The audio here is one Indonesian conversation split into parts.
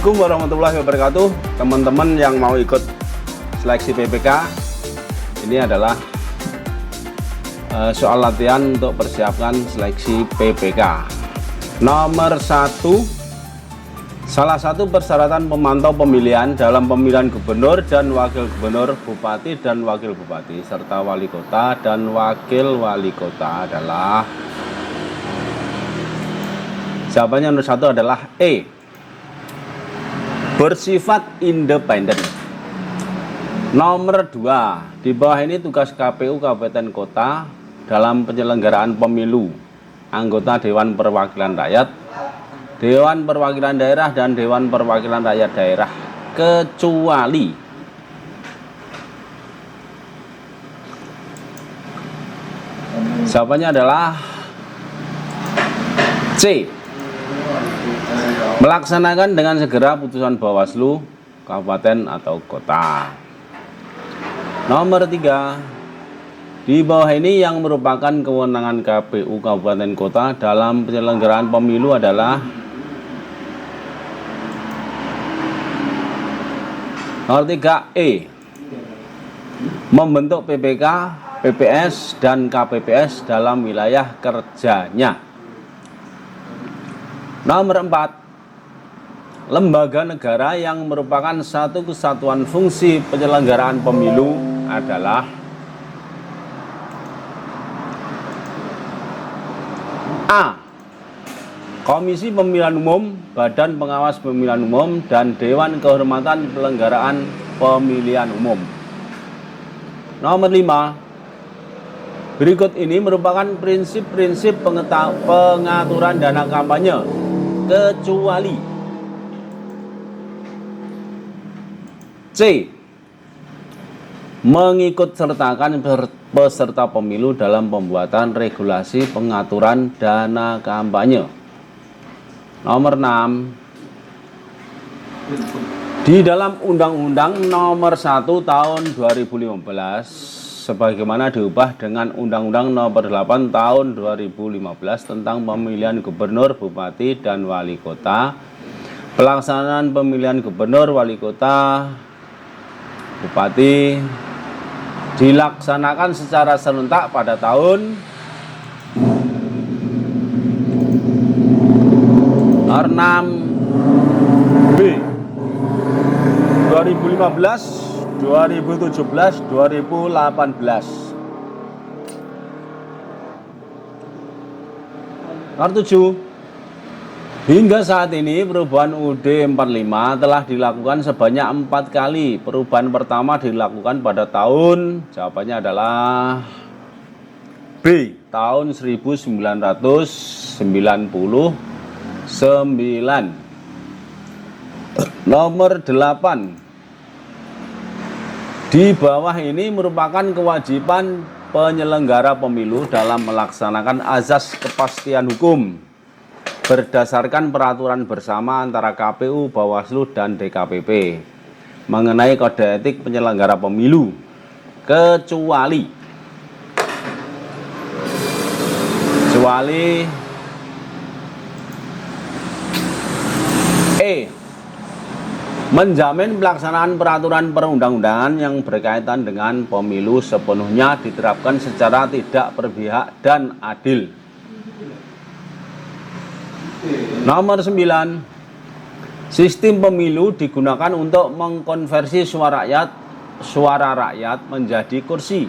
Assalamualaikum warahmatullahi wabarakatuh. Teman-teman yang mau ikut seleksi PPK, ini adalah soal latihan untuk persiapkan seleksi PPK. Nomor 1, salah satu persyaratan pemantau pemilihan dalam pemilihan gubernur dan wakil gubernur, bupati dan wakil bupati, serta wali kota dan wakil wali kota adalah, jawabannya nomor 1 adalah E, bersifat independen. Nomor 2, di bawah ini tugas KPU Kabupaten Kota dalam penyelenggaraan pemilu, anggota Dewan Perwakilan Rakyat, Dewan Perwakilan Daerah, dan Dewan Perwakilan Rakyat Daerah, kecuali jawabannya adalah C, melaksanakan dengan segera putusan Bawaslu kabupaten atau kota. Nomor 3, di bawah ini yang merupakan kewenangan KPU kabupaten kota dalam penyelenggaraan pemilu adalah nomor 3, E, membentuk PPK, PPS, dan KPPS dalam wilayah kerjanya. Nomor 4, lembaga negara yang merupakan satu kesatuan fungsi penyelenggaraan pemilu adalah A, Komisi Pemilihan Umum, Badan Pengawas Pemilihan Umum, dan Dewan Kehormatan Penyelenggaraan Pemilihan Umum. Nomor 5, berikut ini merupakan prinsip-prinsip pengaturan dana kampanye, kecuali C, mengikut sertakan peserta pemilu dalam pembuatan regulasi pengaturan dana kampanye. Nomor 6, di dalam Undang-Undang Nomor 1 Tahun 2015 sebagaimana diubah dengan Undang-Undang Nomor 8 Tahun 2015 tentang pemilihan gubernur, bupati, dan wali kota, pelaksanaan pemilihan gubernur, wali kota, bupati dilaksanakan secara serentak pada tahun nomor 6 B 2015, 2017, 2018. Nomor 7, hingga saat ini perubahan UUD 45 telah dilakukan sebanyak 4 kali. Perubahan pertama dilakukan pada tahun, jawabannya adalah B, tahun 1999. Nomor 8, di bawah ini merupakan kewajiban penyelenggara pemilu dalam melaksanakan azas kepastian hukum berdasarkan peraturan bersama antara KPU, Bawaslu, dan DKPP mengenai kode etik penyelenggara pemilu, kecuali E, menjamin pelaksanaan peraturan perundang-undangan yang berkaitan dengan pemilu sepenuhnya diterapkan secara tidak berpihak dan adil. Nomor 9, sistem pemilu digunakan untuk mengkonversi suara rakyat menjadi kursi.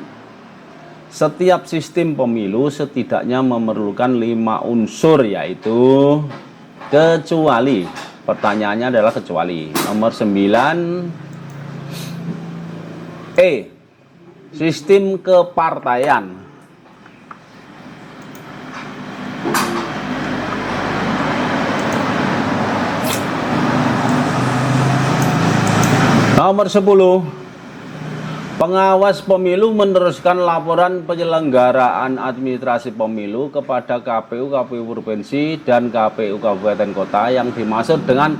Setiap sistem pemilu setidaknya memerlukan 5 unsur, yaitu kecuali. Pertanyaannya adalah kecuali. Nomor 9, E, sistem kepartaian. Nomor 10, pengawas pemilu meneruskan laporan penyelenggaraan administrasi pemilu kepada KPU Provinsi dan KPU Kabupaten Kota. Yang dimaksud dengan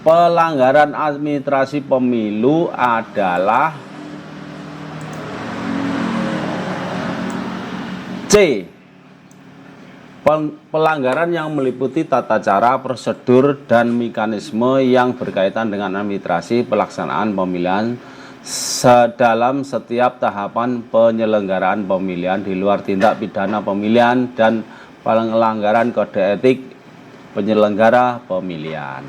pelanggaran administrasi pemilu adalah C, Pelanggaran yang meliputi tata cara, prosedur, dan mekanisme yang berkaitan dengan administrasi pelaksanaan pemilihan dalam setiap tahapan penyelenggaraan pemilihan di luar tindak pidana pemilihan dan pelanggaran kode etik penyelenggara pemilihan.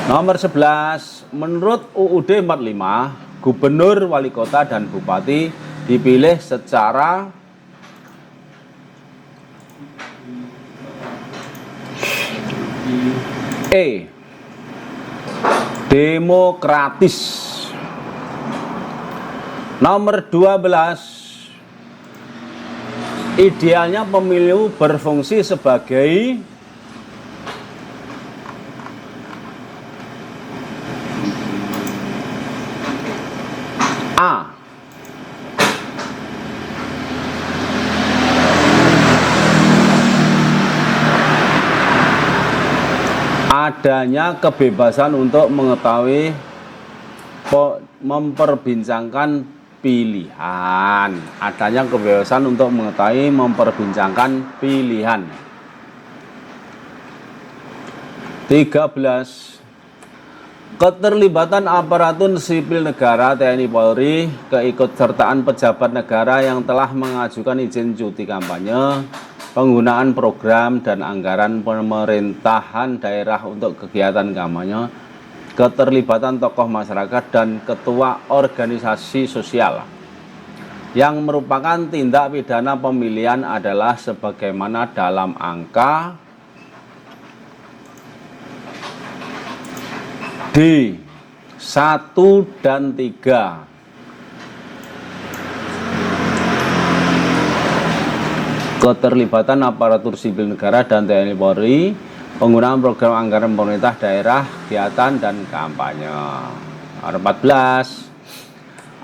Nomor 11, menurut UUD 45, gubernur, wali kota, dan bupati dipilih secara demokratis. Nomor 12, idealnya pemilu berfungsi sebagai A. Adanya kebebasan untuk mengetahui memperbincangkan pilihan. Adanya kebebasan untuk mengetahui memperbincangkan pilihan. 13. Keterlibatan aparatur sipil negara TNI Polri, keikutsertaan pejabat negara yang telah mengajukan izin cuti kampanye, penggunaan program dan anggaran pemerintahan daerah untuk kegiatan kampanye, keterlibatan tokoh masyarakat dan ketua organisasi sosial yang merupakan tindak pidana pemilihan adalah sebagaimana dalam angka D 1 dan 3. Keterlibatan aparatur sipil negara dan TNI Polri, penggunaan program anggaran pemerintah daerah, kegiatan dan kampanye. 14.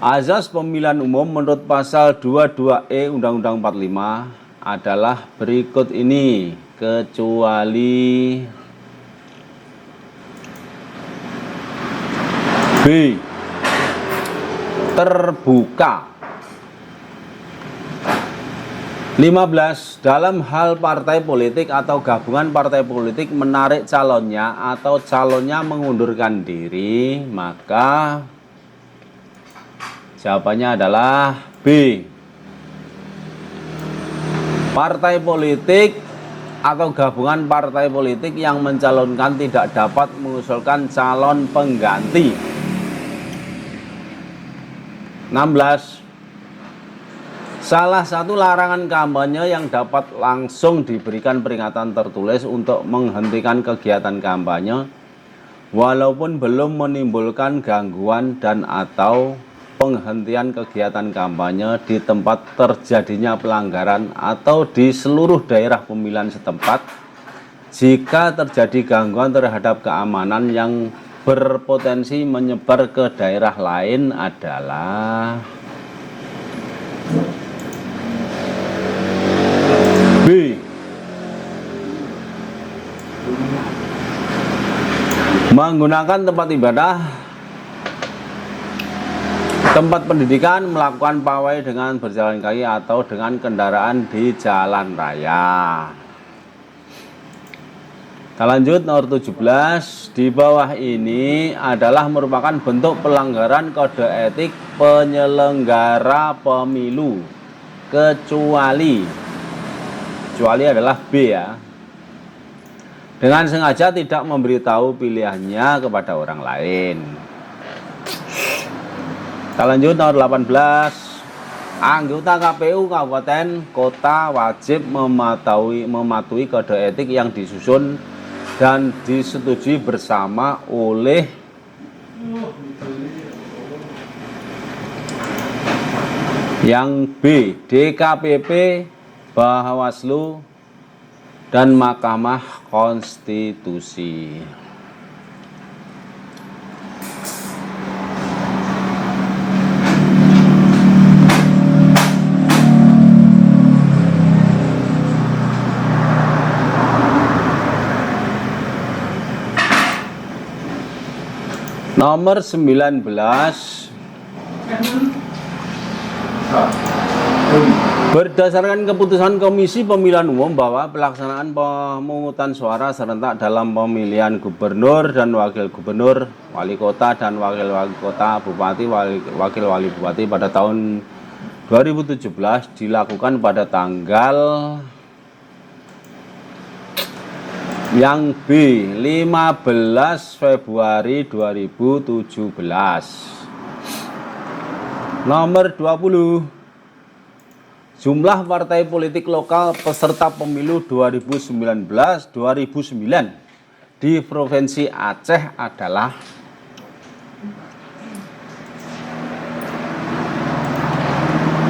Azas pemilihan umum menurut pasal 22E Undang-Undang 45 adalah berikut ini, kecuali B. Terbuka. 15. Dalam hal partai politik atau gabungan partai politik menarik calonnya atau calonnya mengundurkan diri, maka jawabannya adalah B. Partai politik atau gabungan partai politik yang mencalonkan tidak dapat mengusulkan calon pengganti. 16. Salah satu larangan kampanye yang dapat langsung diberikan peringatan tertulis untuk menghentikan kegiatan kampanye walaupun belum menimbulkan gangguan dan atau penghentian kegiatan kampanye di tempat terjadinya pelanggaran atau di seluruh daerah pemilihan setempat jika terjadi gangguan terhadap keamanan yang berpotensi menyebar ke daerah lain adalah B. Menggunakan tempat ibadah, tempat pendidikan, melakukan pawai dengan berjalan kaki atau dengan kendaraan di jalan raya. Kita lanjut nomor 17. Di bawah ini adalah merupakan bentuk pelanggaran kode etik penyelenggara pemilu kecuali adalah B ya. Dengan sengaja tidak memberitahu pilihannya kepada orang lain. Kita lanjut nomor 18. Anggota KPU kabupaten kota wajib mematuhi kode etik yang disusun dan disetujui bersama oleh yang B. DKPP, Bawaslu, dan Mahkamah Konstitusi. Nomor 19. Berdasarkan keputusan Komisi Pemilihan Umum bahwa pelaksanaan pemungutan suara serentak dalam pemilihan gubernur dan wakil gubernur, wali kota dan wakil wali kota, bupati, wakil wali bupati pada tahun 2017 dilakukan pada tanggal yang B 15 Februari 2017. Nomor 20, jumlah partai politik lokal peserta pemilu 2019-2009 di Provinsi Aceh adalah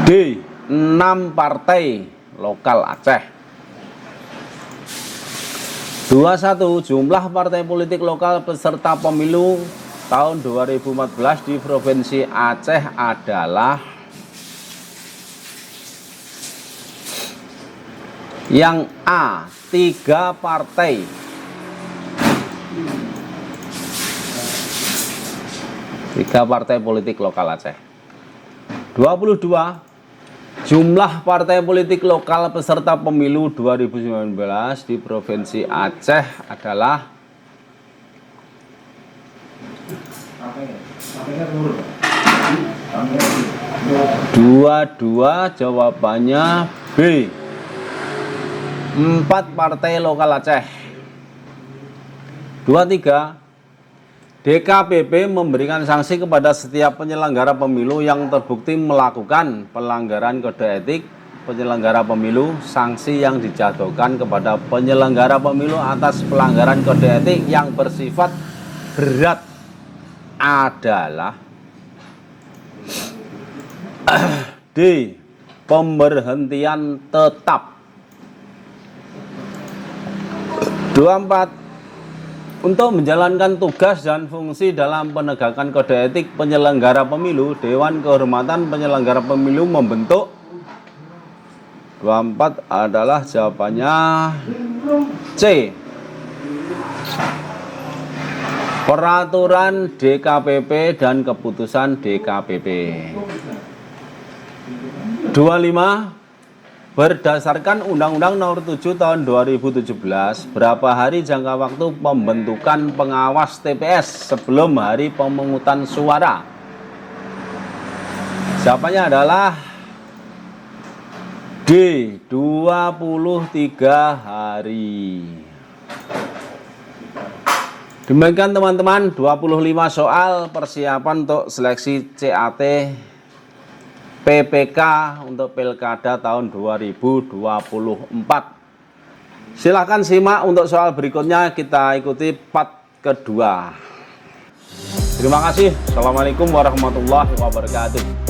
D. 6 partai lokal Aceh. 21. Jumlah partai politik lokal peserta pemilu tahun 2014 di Provinsi Aceh adalah yang A. 3 partai. 3 partai politik lokal Aceh. 22. Jumlah partai politik lokal peserta pemilu 2019 di Provinsi Aceh adalah 22. Jawabannya B. 4 partai lokal Aceh. 23. DKPP memberikan sanksi kepada setiap penyelenggara pemilu yang terbukti melakukan pelanggaran kode etik penyelenggara pemilu. Sanksi yang dijatuhkan kepada penyelenggara pemilu atas pelanggaran kode etik yang bersifat berat adalah D. Pemberhentian tetap. 24. Untuk menjalankan tugas dan fungsi dalam penegakan kode etik penyelenggara pemilu, Dewan Kehormatan Penyelenggara Pemilu membentuk. 24 adalah jawabannya C. Peraturan DKPP dan keputusan DKPP. 25. Berdasarkan Undang-Undang Nomor 7 Tahun 2017, berapa hari jangka waktu pembentukan pengawas TPS sebelum hari pemungutan suara? Jawabannya adalah D. 23 hari. Demikian teman-teman, 25 soal persiapan untuk seleksi CAT PPK untuk Pilkada tahun 2024. Silakan simak untuk soal berikutnya, kita ikuti part kedua. Terima kasih. Assalamualaikum warahmatullahi wabarakatuh.